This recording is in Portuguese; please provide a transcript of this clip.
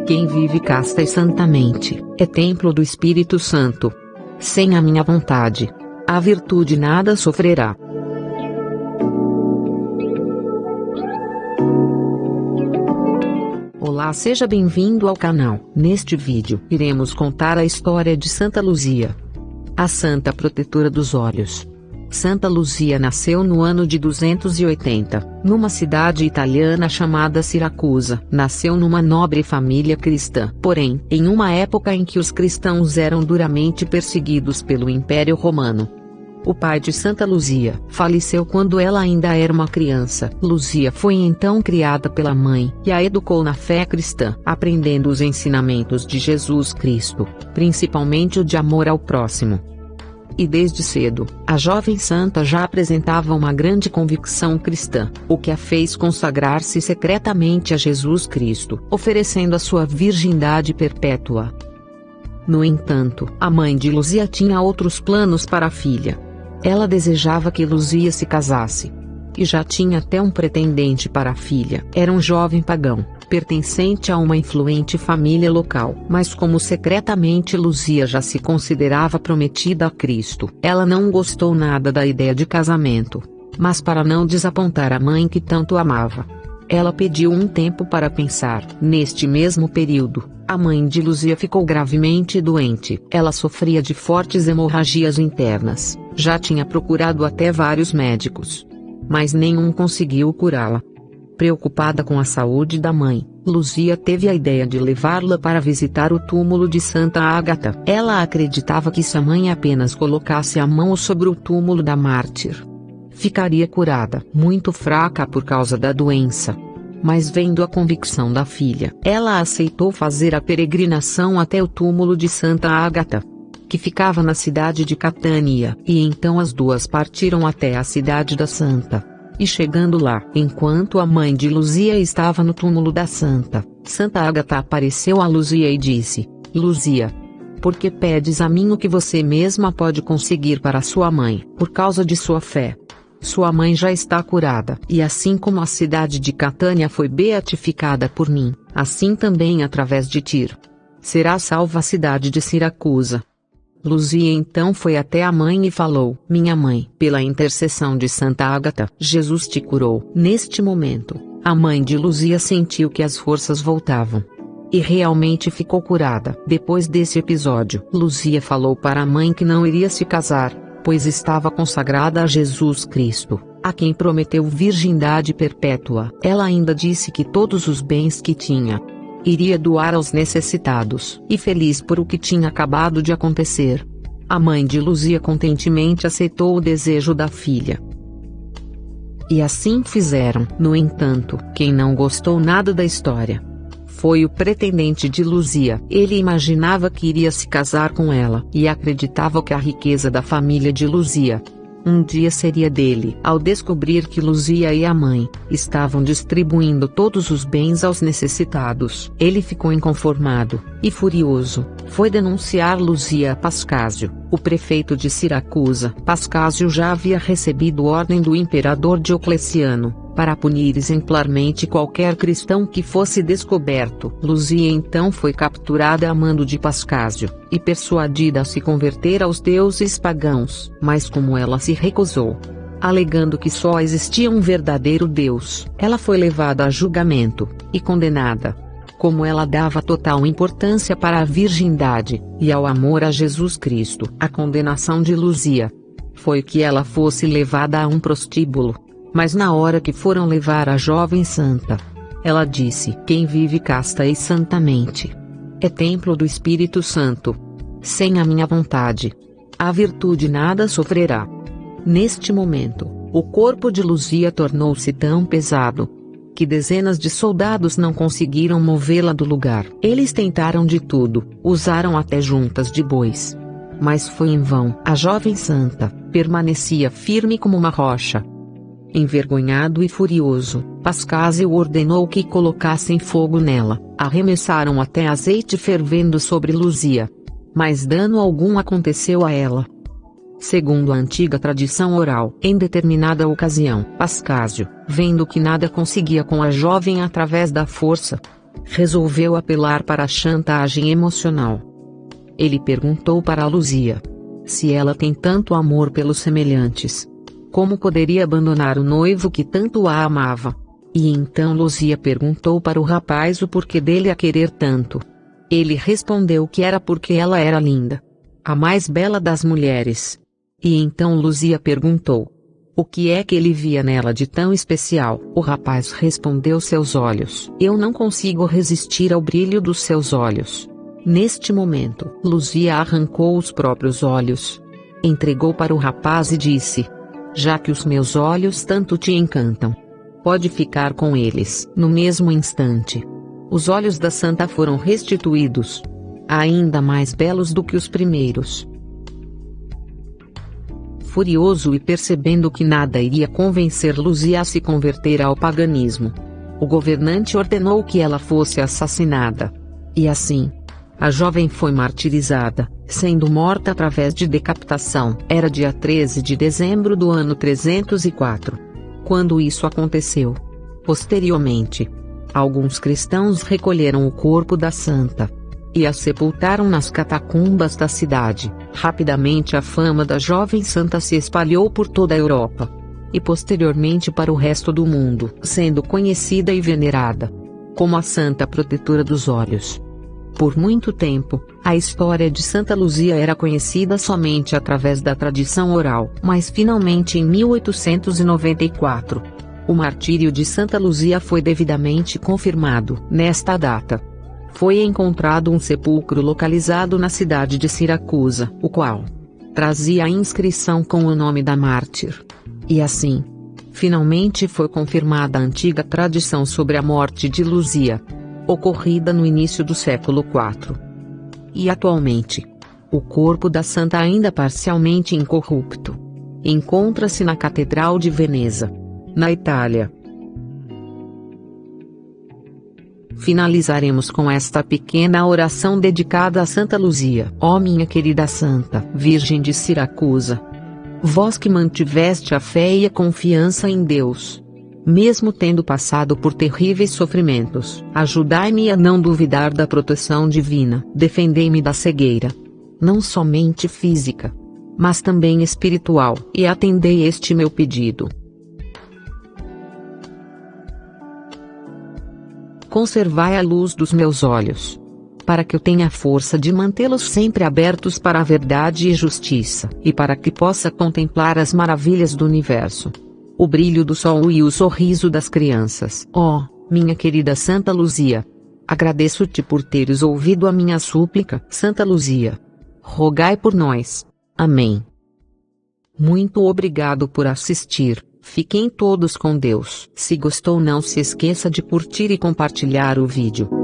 Quem vive casta e santamente, é templo do Espírito Santo. Sem a minha vontade, a virtude nada sofrerá. Olá, seja bem-vindo ao canal. Neste vídeo, iremos contar a história de Santa Luzia, a santa protetora dos olhos. Santa Luzia nasceu no ano de 280, numa cidade italiana chamada Siracusa. Nasceu numa nobre família cristã, porém, em uma época em que os cristãos eram duramente perseguidos pelo Império Romano. O pai de Santa Luzia faleceu quando ela ainda era uma criança. Luzia foi então criada pela mãe, e a educou na fé cristã, aprendendo os ensinamentos de Jesus Cristo, principalmente o de amor ao próximo. E desde cedo, a jovem santa já apresentava uma grande convicção cristã, o que a fez consagrar-se secretamente a Jesus Cristo, oferecendo a sua virgindade perpétua. No entanto, a mãe de Luzia tinha outros planos para a filha. Ela desejava que Luzia se casasse. E já tinha até um pretendente para a filha. Era um jovem pagão, pertencente a uma influente família local. Mas como secretamente Luzia já se considerava prometida a Cristo, ela não gostou nada da ideia de casamento. Mas para não desapontar a mãe que tanto amava, ela pediu um tempo para pensar. Neste mesmo período, a mãe de Luzia ficou gravemente doente. Ela sofria de fortes hemorragias internas. Já tinha procurado até vários médicos, mas nenhum conseguiu curá-la. Preocupada com a saúde da mãe, Luzia teve a ideia de levá-la para visitar o túmulo de Santa Ágata. Ela acreditava que se a mãe apenas colocasse a mão sobre o túmulo da mártir, ficaria curada. Muito fraca por causa da doença, mas vendo a convicção da filha, ela aceitou fazer a peregrinação até o túmulo de Santa Ágata, que ficava na cidade de Catânia. E então as duas partiram até a cidade da santa. E chegando lá, enquanto a mãe de Luzia estava no túmulo da santa, Santa Ágata apareceu a Luzia e disse: Luzia, por que pedes a mim o que você mesma pode conseguir para sua mãe? Por causa de sua fé, sua mãe já está curada. E assim como a cidade de Catânia foi beatificada por mim, assim também através de ti será salva a cidade de Siracusa. Luzia então foi até a mãe e falou: Minha mãe, pela intercessão de Santa Ágata, Jesus te curou. Neste momento, a mãe de Luzia sentiu que as forças voltavam. E realmente ficou curada. Depois desse episódio, Luzia falou para a mãe que não iria se casar, pois estava consagrada a Jesus Cristo, a quem prometeu virgindade perpétua. Ela ainda disse que todos os bens que tinha, iria doar aos necessitados. E feliz por o que tinha acabado de acontecer, a mãe de Luzia contentemente aceitou o desejo da filha. E assim fizeram. No entanto, quem não gostou nada da história foi o pretendente de Luzia. Ele imaginava que iria se casar com ela, e acreditava que a riqueza da família de Luzia um dia seria dele. Ao descobrir que Luzia e a mãe estavam distribuindo todos os bens aos necessitados, ele ficou inconformado, e furioso, foi denunciar Luzia a Pascásio, o prefeito de Siracusa. Pascásio já havia recebido ordem do imperador Diocleciano, para punir exemplarmente qualquer cristão que fosse descoberto. Luzia então foi capturada a mando de Pascásio, e persuadida a se converter aos deuses pagãos. Mas como ela se recusou, alegando que só existia um verdadeiro Deus, ela foi levada a julgamento, e condenada. Como ela dava total importância para a virgindade, e ao amor a Jesus Cristo, a condenação de Luzia foi que ela fosse levada a um prostíbulo. Mas na hora que foram levar a jovem santa, ela disse: Quem vive casta e santamente, é templo do Espírito Santo. Sem a minha vontade, a virtude nada sofrerá. Neste momento, o corpo de Luzia tornou-se tão pesado que dezenas de soldados não conseguiram movê-la do lugar. Eles tentaram de tudo, usaram até juntas de bois, mas foi em vão. A jovem santa permanecia firme como uma rocha. Envergonhado e furioso, Pascásio ordenou que colocassem fogo nela. Arremessaram até azeite fervendo sobre Luzia, mas dano algum aconteceu a ela. Segundo a antiga tradição oral, em determinada ocasião, Pascásio, vendo que nada conseguia com a jovem através da força, resolveu apelar para a chantagem emocional. Ele perguntou para Luzia: se ela tem tanto amor pelos semelhantes, como poderia abandonar o noivo que tanto a amava? E então Luzia perguntou para o rapaz o porquê dele a querer tanto. Ele respondeu que era porque ela era linda, a mais bela das mulheres. E então Luzia perguntou: o que é que ele via nela de tão especial? O rapaz respondeu: seus olhos. Eu não consigo resistir ao brilho dos seus olhos. Neste momento, Luzia arrancou os próprios olhos, entregou para o rapaz e disse: já que os meus olhos tanto te encantam, pode ficar com eles. No mesmo instante, os olhos da santa foram restituídos, ainda mais belos do que os primeiros. Furioso e percebendo que nada iria convencer Luzia a se converter ao paganismo, o governante ordenou que ela fosse assassinada. E assim, a jovem foi martirizada, sendo morta através de decapitação. Era dia 13 de dezembro do ano 304. Quando isso aconteceu. Posteriormente, alguns cristãos recolheram o corpo da santa e a sepultaram nas catacumbas da cidade. Rapidamente a fama da jovem santa se espalhou por toda a Europa, e posteriormente para o resto do mundo, sendo conhecida e venerada como a Santa Protetora dos Olhos. Por muito tempo, a história de Santa Luzia era conhecida somente através da tradição oral, mas finalmente em 1894, o martírio de Santa Luzia foi devidamente confirmado. Nesta data, foi encontrado um sepulcro localizado na cidade de Siracusa, o qual trazia a inscrição com o nome da mártir. E assim, finalmente foi confirmada a antiga tradição sobre a morte de Luzia, ocorrida no início do século IV. E atualmente, o corpo da santa, ainda parcialmente incorrupto, encontra-se na Catedral de Veneza, na Itália. Finalizaremos com esta pequena oração dedicada a Santa Luzia. Ó minha querida Santa Virgem de Siracusa, vós que mantiveste a fé e a confiança em Deus, mesmo tendo passado por terríveis sofrimentos, ajudai-me a não duvidar da proteção divina. Defendei-me da cegueira, não somente física, mas também espiritual, e atendei este meu pedido. Conservai a luz dos meus olhos, para que eu tenha a força de mantê-los sempre abertos para a verdade e justiça, e para que possa contemplar as maravilhas do universo, o brilho do sol e o sorriso das crianças. Ó, minha querida Santa Luzia, agradeço-te por teres ouvido a minha súplica. Santa Luzia, rogai por nós. Amém. Muito obrigado por assistir. Fiquem todos com Deus. Se gostou, não se esqueça de curtir e compartilhar o vídeo.